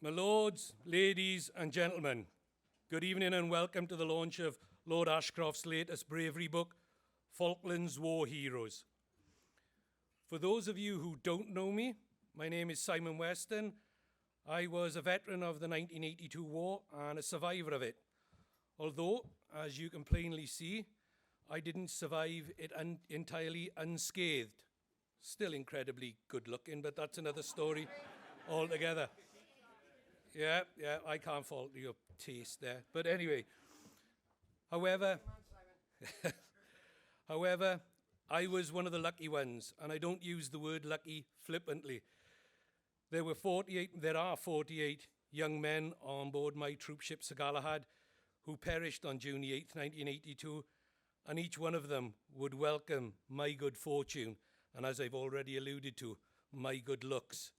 My lords, ladies and gentlemen, good evening and welcome to the launch of Lord Ashcroft's latest bravery book, Falklands War Heroes. For those of you who don't know me, my name is Simon Weston. I was a veteran of the 1982 war and a survivor of it. Although, as you can plainly see, I didn't survive it entirely unscathed. Still incredibly good looking, but that's another story altogether. Yeah, I can't fault your taste there. But anyway, however, I was one of the lucky ones, and I don't use the word lucky flippantly. There are 48 young men on board my troop ship Sir Galahad who perished on June 8th, 1982, and each one of them would welcome my good fortune, and as I've already alluded to, my good looks.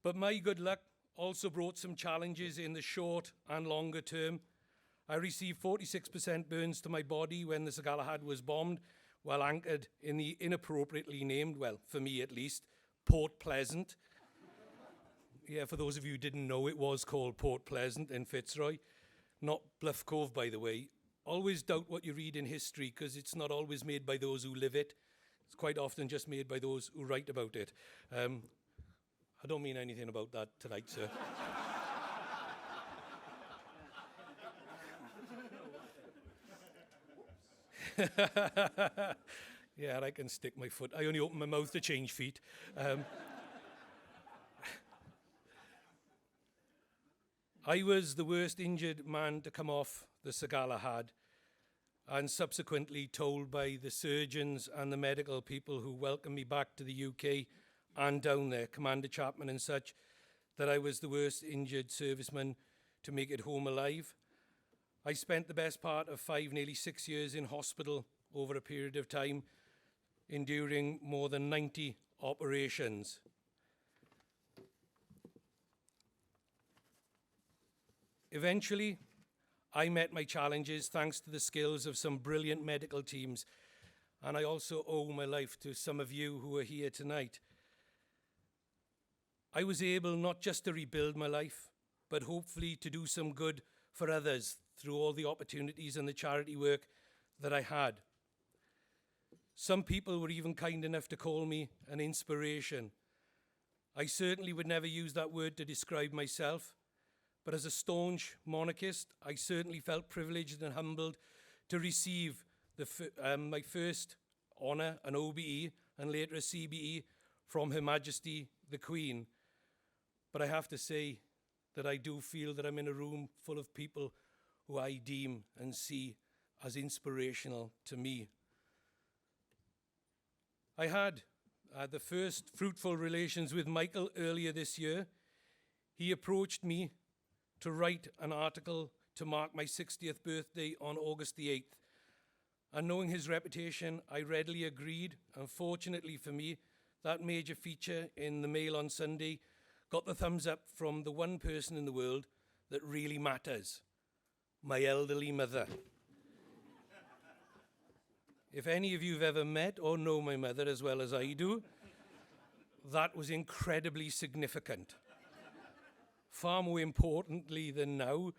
But my good luck also brought some challenges in the short and longer term. I received 46% burns to my body when the Sir Galahad was bombed while anchored in the inappropriately named, well, for me at least, Port Pleasant. Yeah, for those of you who didn't know, it was called Port Pleasant in Fitzroy, not Bluff Cove, by the way. Always doubt what you read in history, because it's not always made by those who live it. It's quite often just made by those who write about it. I don't mean anything about that tonight, sir. Yeah, I can stick my foot. I only open my mouth to change feet. I was the worst injured man to come off the Sir Galahad, and subsequently told by the surgeons and the medical people who welcomed me back to the UK and down there, Commander Chapman and such, that I was the worst injured serviceman to make it home alive. I spent the best part of 5, nearly 6 years in hospital over a period of time, enduring more than 90 operations. Eventually, I met my challenges thanks to the skills of some brilliant medical teams, and I also owe my life to some of you who are here tonight. I was able not just to rebuild my life, but hopefully to do some good for others through all the opportunities and the charity work that I had. Some people were even kind enough to call me an inspiration. I certainly would never use that word to describe myself, but as a staunch monarchist, I certainly felt privileged and humbled to receive my first honour, an OBE, and later a CBE from Her Majesty the Queen. But I have to say that I do feel that I'm in a room full of people who I deem and see as inspirational to me. I had the first fruitful relations with Michael earlier this year. He approached me to write an article to mark my 60th birthday on August the 8th. And knowing his reputation, I readily agreed. And fortunately for me, that major feature in the Mail on Sunday got the thumbs up from the one person in the world that really matters, my elderly mother. If any of you have ever met or know my mother as well as I do, that was incredibly significant. Far more importantly than now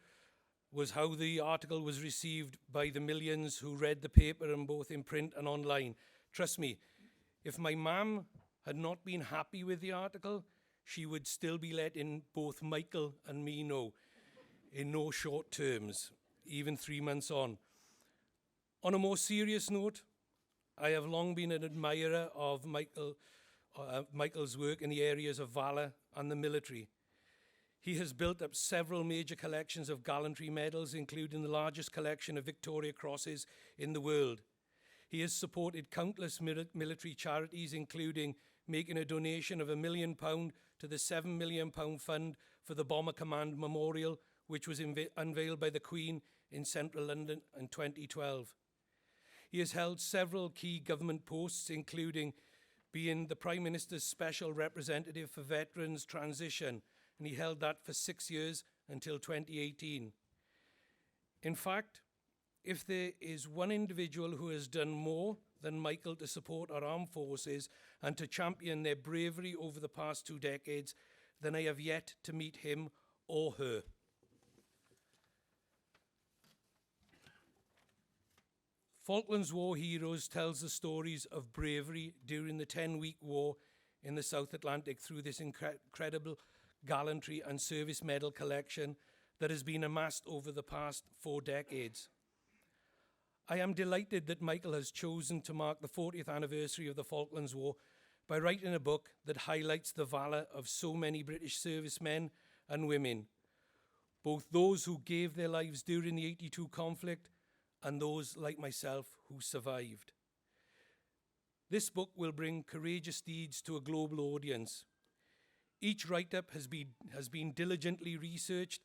was how the article was received by the millions who read the paper, and both in print and online. Trust me, if my mum had not been happy with the article, she would still be letting both Michael and me know in no short terms, even 3 months on. On a more serious note, I have long been an admirer of Michael's work in the areas of valor and the military. He has built up several major collections of gallantry medals, including the largest collection of Victoria Crosses in the world. He has supported countless military charities, including making a donation of £1 million to the £7 million fund for the Bomber Command Memorial, which was unveiled by the Queen in central London in 2012. He has held several key government posts, including being the Prime Minister's Special Representative for Veterans Transition, and he held that for 6 years until 2018. In fact, if there is one individual who has done more than Michael to support our armed forces and to champion their bravery over the past 2 decades, than I have yet to meet him or her. Falklands War Heroes tells the stories of bravery during the 10-week war in the South Atlantic through this incredible gallantry and service medal collection that has been amassed over the past 4 decades. I am delighted that Michael has chosen to mark the 40th anniversary of the Falklands War by writing a book that highlights the valor of so many British servicemen and women, both those who gave their lives during the 82 conflict and those like myself who survived. This book will bring courageous deeds to a global audience. Each write-up has been diligently researched,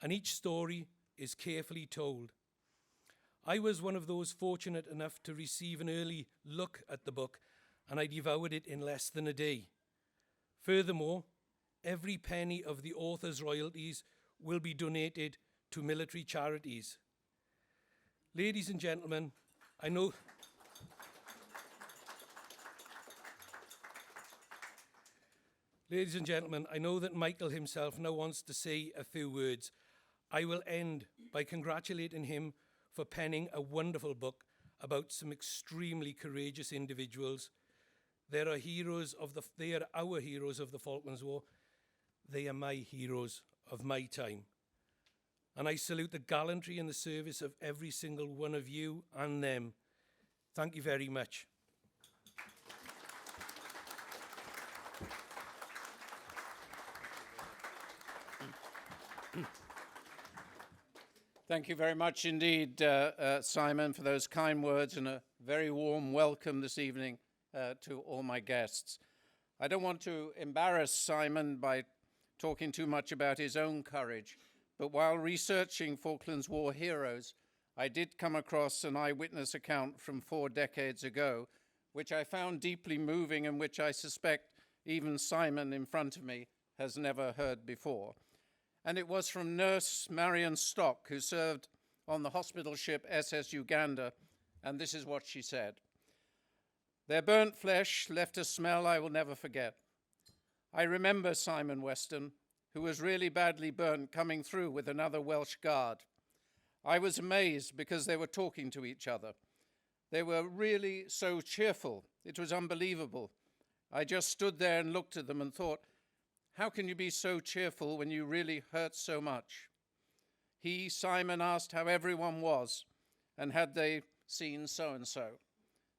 and each story is carefully told. I was one of those fortunate enough to receive an early look at the book, and I devoured it in less than a day. Furthermore, every penny of the author's royalties will be donated to military charities. Ladies and gentlemen, I know that Michael himself now wants to say a few words. I will end by congratulating him for penning a wonderful book about some extremely courageous individuals. They are our heroes of the Falklands War. They are my heroes of my time. And I salute the gallantry and the service of every single one of you and them. Thank you very much. Thank you very much indeed, Simon, for those kind words and a very warm welcome this evening to all my guests. I don't want to embarrass Simon by talking too much about his own courage, but while researching Falklands War Heroes, I did come across an eyewitness account from 4 decades ago, which I found deeply moving and which I suspect even Simon in front of me has never heard before. And it was from Nurse Marion Stock, who served on the hospital ship SS Uganda, and this is what she said. Their burnt flesh left a smell I will never forget. I remember Simon Weston, who was really badly burnt, coming through with another Welsh guard. I was amazed because they were talking to each other. They were really so cheerful. It was unbelievable. I just stood there and looked at them and thought, how can you be so cheerful when you really hurt so much? He, Simon, asked how everyone was and had they seen so-and-so.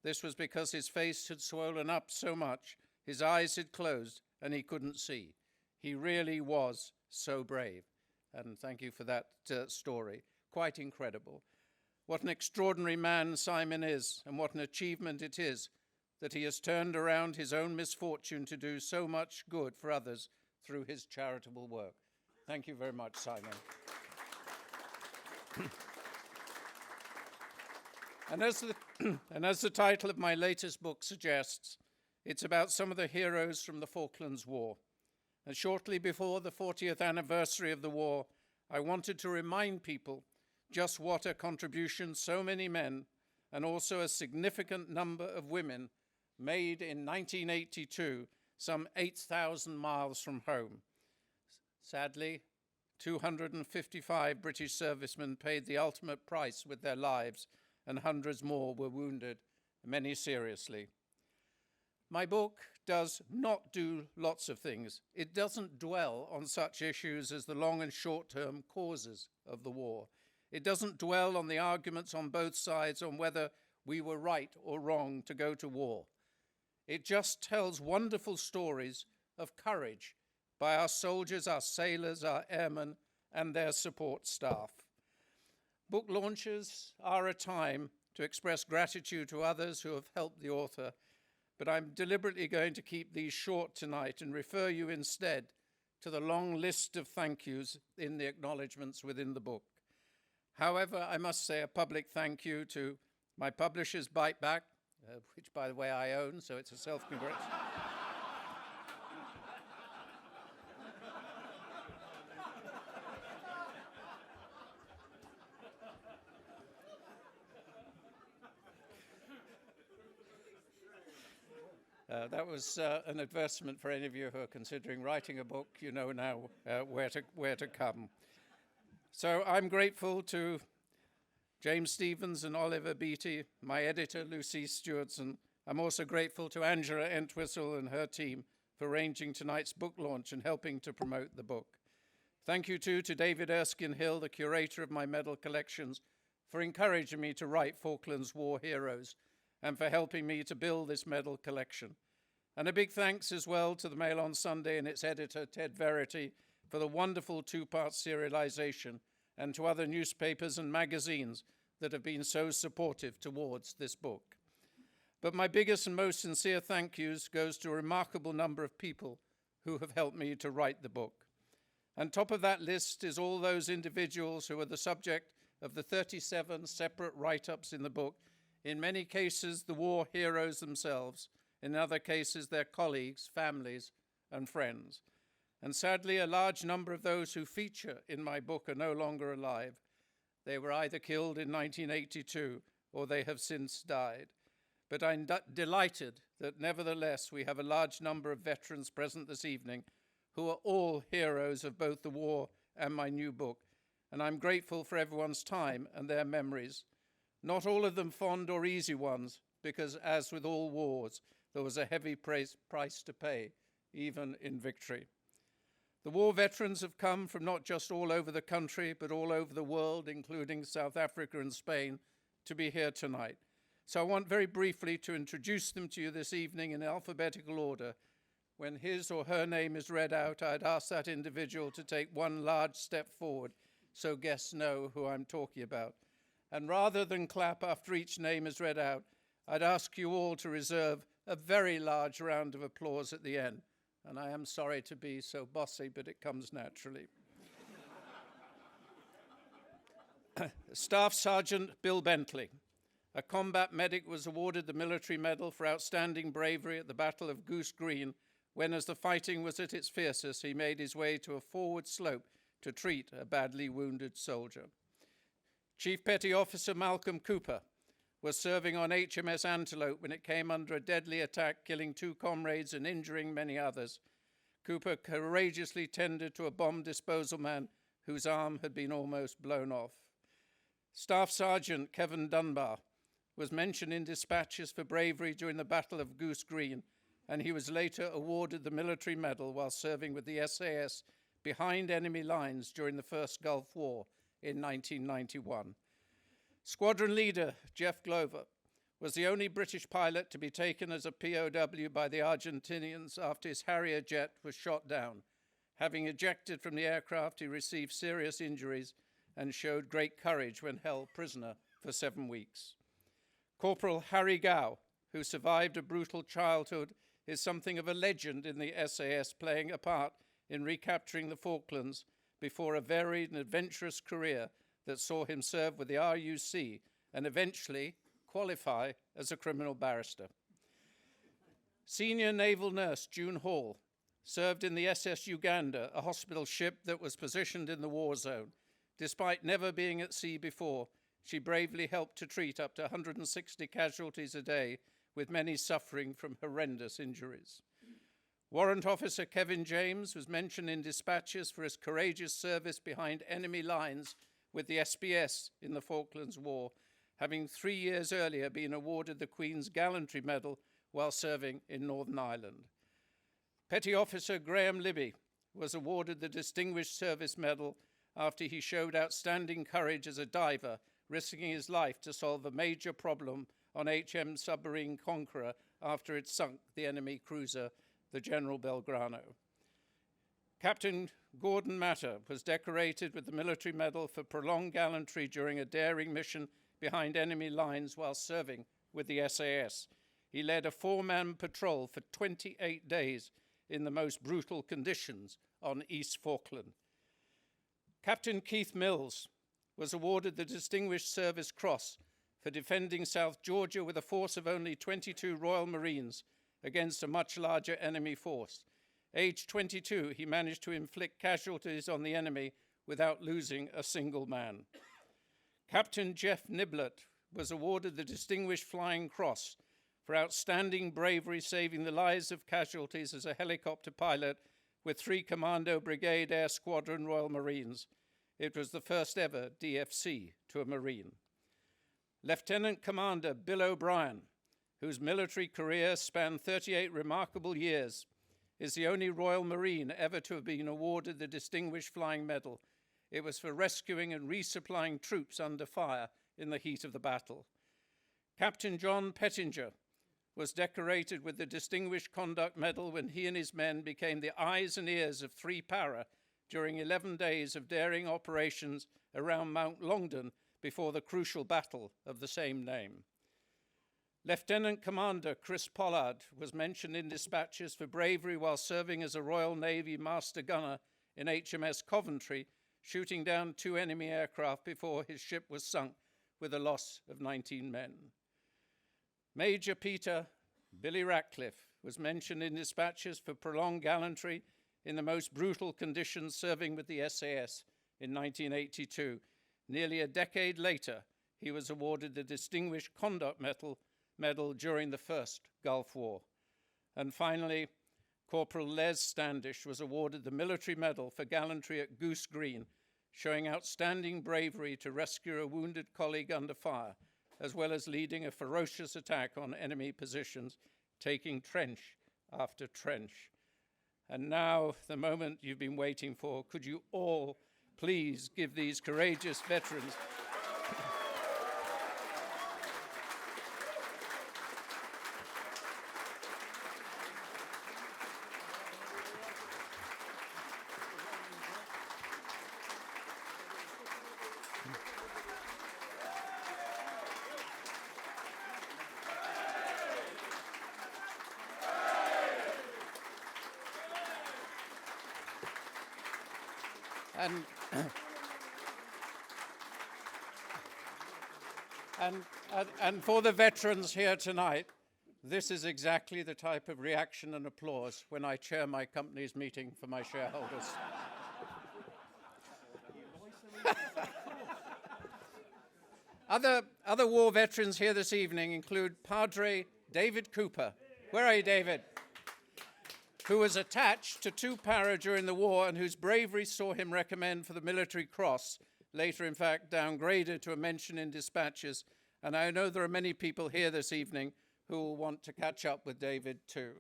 This was because his face had swollen up so much, his eyes had closed, and he couldn't see. He really was so brave. And thank you for that story. Quite incredible. What an extraordinary man Simon is, and what an achievement it is that he has turned around his own misfortune to do so much good for others through his charitable work. Thank you very much, Simon. And as the title of my latest book suggests, it's about some of the heroes from the Falklands War. And shortly before the 40th anniversary of the war, I wanted to remind people just what a contribution so many men and also a significant number of women made in 1982, some 8,000 miles from home. Sadly, 255 British servicemen paid the ultimate price with their lives, and hundreds more were wounded, many seriously. My book does not do lots of things. It doesn't dwell on such issues as the long and short-term causes of the war. It doesn't dwell on the arguments on both sides on whether we were right or wrong to go to war. It just tells wonderful stories of courage by our soldiers, our sailors, our airmen, and their support staff. Book launches are a time to express gratitude to others who have helped the author, but I'm deliberately going to keep these short tonight and refer you instead to the long list of thank yous in the acknowledgments within the book. However, I must say a public thank you to my publishers, Bite Back, which, by the way, I own, so it's a self-congratulation. That was an advertisement for any of you who are considering writing a book. You know now where to come. So I'm grateful to James Stevens and Oliver Beattie, my editor, Lucy Stewardson. I'm also grateful to Angela Entwistle and her team for arranging tonight's book launch and helping to promote the book. Thank you, too, to David Erskine Hill, the curator of my medal collections, for encouraging me to write Falklands War Heroes and for helping me to build this medal collection. And a big thanks as well to the Mail on Sunday and its editor, Ted Verity, for the wonderful two-part serialization, and to other newspapers and magazines that have been so supportive towards this book. But my biggest and most sincere thank yous goes to a remarkable number of people who have helped me to write the book. And top of that list is all those individuals who are the subject of the 37 separate write-ups in the book, in many cases the war heroes themselves, in other cases their colleagues, families, and friends. And sadly, a large number of those who feature in my book are no longer alive. They were either killed in 1982 or they have since died. But I'm delighted that nevertheless we have a large number of veterans present this evening who are all heroes of both the war and my new book. And I'm grateful for everyone's time and their memories. Not all of them fond or easy ones, because as with all wars, there was a heavy price to pay, even in victory. The war veterans have come from not just all over the country, but all over the world, including South Africa and Spain, to be here tonight. So I want very briefly to introduce them to you this evening in alphabetical order. When his or her name is read out, I'd ask that individual to take one large step forward so guests know who I'm talking about. And rather than clap after each name is read out, I'd ask you all to reserve a very large round of applause at the end. And I am sorry to be so bossy, but it comes naturally. Staff Sergeant Bill Bentley, a combat medic, was awarded the Military Medal for outstanding bravery at the Battle of Goose Green, when, as the fighting was at its fiercest, he made his way to a forward slope to treat a badly wounded soldier. Chief Petty Officer Malcolm Cooper was serving on HMS Antelope when it came under a deadly attack, killing 2 comrades and injuring many others. Cooper courageously tended to a bomb disposal man whose arm had been almost blown off. Staff Sergeant Kevin Dunbar was mentioned in dispatches for bravery during the Battle of Goose Green, and he was later awarded the Military Medal while serving with the SAS behind enemy lines during the First Gulf War in 1991. Squadron leader Jeff Glover was the only British pilot to be taken as a POW by the Argentinians after his Harrier jet was shot down. Having ejected from the aircraft, he received serious injuries and showed great courage when held prisoner for 7 weeks. Corporal Harry Gow, who survived a brutal childhood, is something of a legend in the SAS, playing a part in recapturing the Falklands before a varied and adventurous career that saw him serve with the RUC and eventually qualify as a criminal barrister. Senior naval nurse June Hall served in the SS Uganda, a hospital ship that was positioned in the war zone. Despite never being at sea before, she bravely helped to treat up to 160 casualties a day, with many suffering from horrendous injuries. Warrant Officer Kevin James was mentioned in dispatches for his courageous service behind enemy lines with the SBS in the Falklands War, having 3 years earlier been awarded the Queen's Gallantry Medal while serving in Northern Ireland. Petty Officer Graham Libby was awarded the Distinguished Service Medal after he showed outstanding courage as a diver, risking his life to solve a major problem on HM Submarine Conqueror after it sunk the enemy cruiser, the General Belgrano. Captain Gordon Matter was decorated with the Military Medal for prolonged gallantry during a daring mission behind enemy lines while serving with the SAS. He led a 4-man patrol for 28 days in the most brutal conditions on East Falkland. Captain Keith Mills was awarded the Distinguished Service Cross for defending South Georgia with a force of only 22 Royal Marines against a much larger enemy force. Aged 22, he managed to inflict casualties on the enemy without losing a single man. Captain Jeff Niblett was awarded the Distinguished Flying Cross for outstanding bravery saving the lives of casualties as a helicopter pilot with 3 Commando Brigade Air Squadron Royal Marines. It was the first ever DFC to a Marine. Lieutenant Commander Bill O'Brien, whose military career spanned 38 remarkable years, is the only Royal Marine ever to have been awarded the Distinguished Flying Medal. It was for rescuing and resupplying troops under fire in the heat of the battle. Captain John Pettinger was decorated with the Distinguished Conduct Medal when he and his men became the eyes and ears of 3 Para during 11 days of daring operations around Mount Longdon before the crucial battle of the same name. Lieutenant Commander Chris Pollard was mentioned in dispatches for bravery while serving as a Royal Navy master gunner in HMS Coventry, shooting down 2 enemy aircraft before his ship was sunk with a loss of 19 men. Major Peter Billy Ratcliffe was mentioned in dispatches for prolonged gallantry in the most brutal conditions, serving with the SAS in 1982. Nearly a decade later, he was awarded the Distinguished Conduct Medal during the First Gulf War. And finally, Corporal Les Standish was awarded the Military Medal for gallantry at Goose Green, showing outstanding bravery to rescue a wounded colleague under fire, as well as leading a ferocious attack on enemy positions, taking trench after trench. And now, the moment you've been waiting for, could you all please give these courageous veterans And for the veterans here tonight, this is exactly the type of reaction and applause when I chair my company's meeting for my shareholders. Other war veterans here this evening include Padre David Cooper. Where are you, David? Who was attached to 2 Para during the war and whose bravery saw him recommend for the Military Cross, later in fact downgraded to a mention in dispatches. And I know there are many people here this evening who will want to catch up with David too.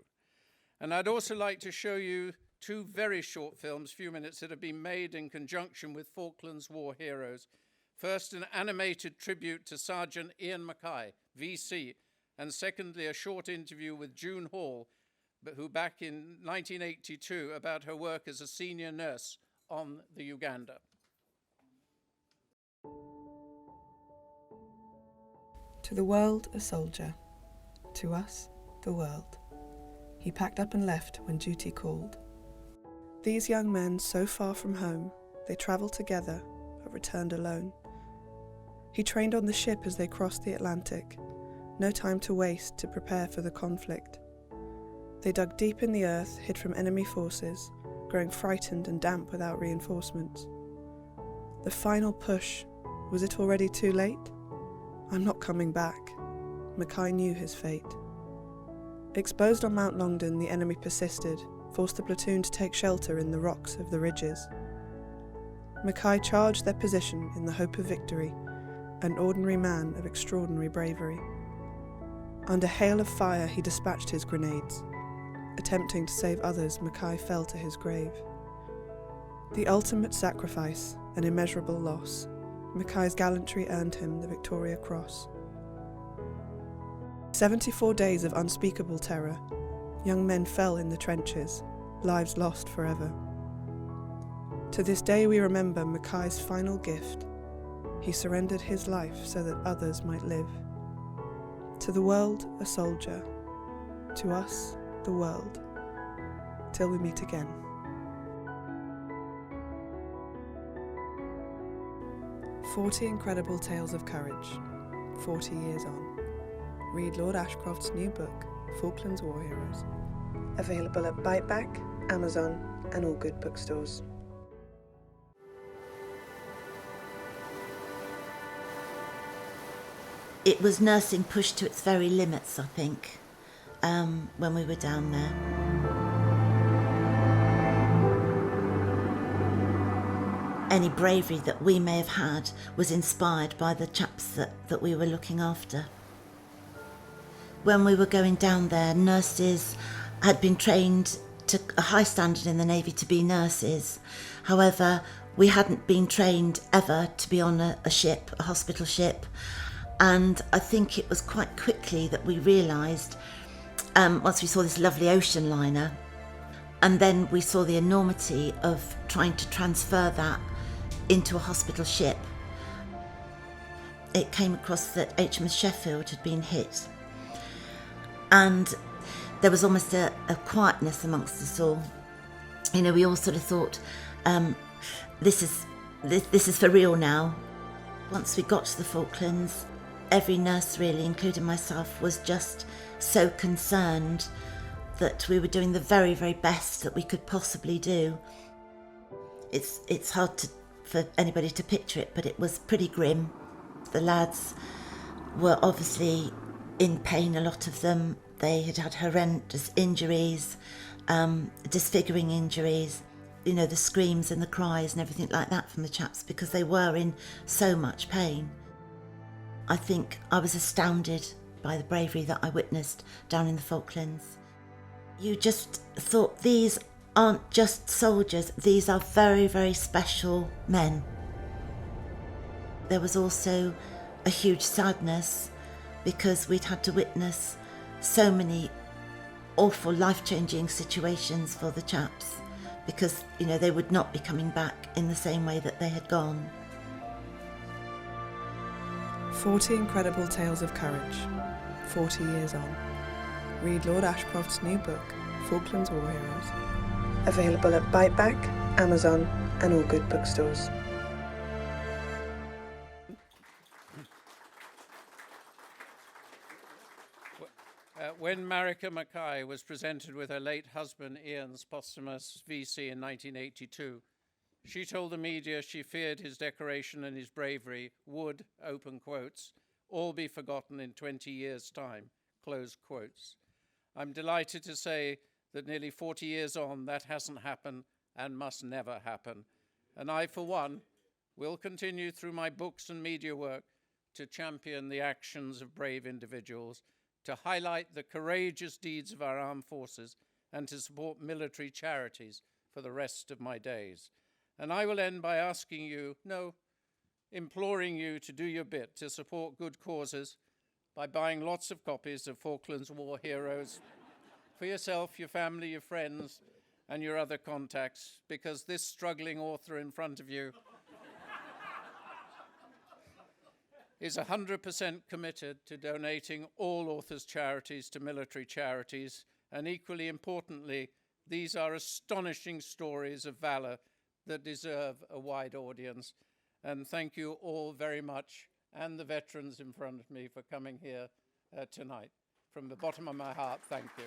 And I'd also like to show you 2 very short films, few minutes, that have been made in conjunction with Falklands War Heroes. First, an animated tribute to Sergeant Ian Mackay, VC, and secondly, a short interview with June Hall, who back in 1982 about her work as a senior nurse on the Uganda. To the world, a soldier. To us, the world. He packed up and left when duty called. These young men, so far from home, they travelled together, but returned alone. He trained on the ship as they crossed the Atlantic. No time to waste to prepare for the conflict. They dug deep in the earth, hid from enemy forces, growing frightened and damp without reinforcements. The final push. Was it already too late? I'm not coming back. Mackay knew his fate. Exposed on Mount Longdon, the enemy persisted, forced the platoon to take shelter in the rocks of the ridges. Mackay charged their position in the hope of victory, an ordinary man of extraordinary bravery. Under hail of fire he dispatched his grenades. Attempting to save others, Mackay fell to his grave. The ultimate sacrifice, an immeasurable loss, Mackay's gallantry earned him the Victoria Cross. 74 days of unspeakable terror. Young men fell in the trenches, lives lost forever. To this day we remember Mackay's final gift. He surrendered his life so that others might live. To the world, a soldier. To us, the world. Till we meet again. "40 Incredible Tales of Courage, 40 years on." Read Lord Ashcroft's new book, Falklands War Heroes. Available at Biteback, Amazon, and all good bookstores. It was nursing pushed to its very limits, I think, when we were down there. Any bravery that we may have had was inspired by the chaps that we were looking after. When we were going down there, nurses had been trained to a high standard in the Navy to be nurses. However, we hadn't been trained ever to be on a ship, a hospital ship. And I think it was quite quickly that we realised, once we saw this lovely ocean liner, and then we saw the enormity of trying to transfer that into a hospital ship. It came across that HMS Sheffield had been hit. And there was almost a quietness amongst us all. You know, we all sort of thought, this is for real now. Once we got to the Falklands, every nurse really, including myself, was just so concerned that we were doing the very, very best that we could possibly do. It's hard for anybody to picture it, but it was pretty grim. The lads were obviously in pain, a lot of them. They had had horrendous injuries, disfiguring injuries, you know, the screams and the cries and everything like that from the chaps, because they were in so much pain. I think I was astounded by the bravery that I witnessed down in the Falklands. You just thought, these aren't just soldiers, these are very, very special men. There was also a huge sadness because we'd had to witness so many awful life-changing situations for the chaps, because, you know, they would not be coming back in the same way that they had gone. 40 incredible tales of courage, 40 years on. Read Lord Ashcroft's new book, Falklands War Heroes. Available at Biteback, Amazon and all good bookstores. When Marika Mackay was presented with her late husband Ian's posthumous VC in 1982, she told the media she feared his decoration and his bravery would, open quotes, all be forgotten in 20 years' time, close quotes. I'm delighted to say that nearly 40 years on, that hasn't happened and must never happen. And I, for one, will continue through my books and media work to champion the actions of brave individuals, to highlight the courageous deeds of our armed forces, and to support military charities for the rest of my days. And I will end by asking you, no, imploring you to do your bit to support good causes by buying lots of copies of Falklands War Heroes for yourself, your family, your friends, and your other contacts, because this struggling author in front of you is 100% committed to donating all authors' charities to military charities. And equally importantly, these are astonishing stories of valor that deserve a wide audience. And thank you all very much, and the veterans in front of me, for coming here tonight. From the bottom of my heart, thank you.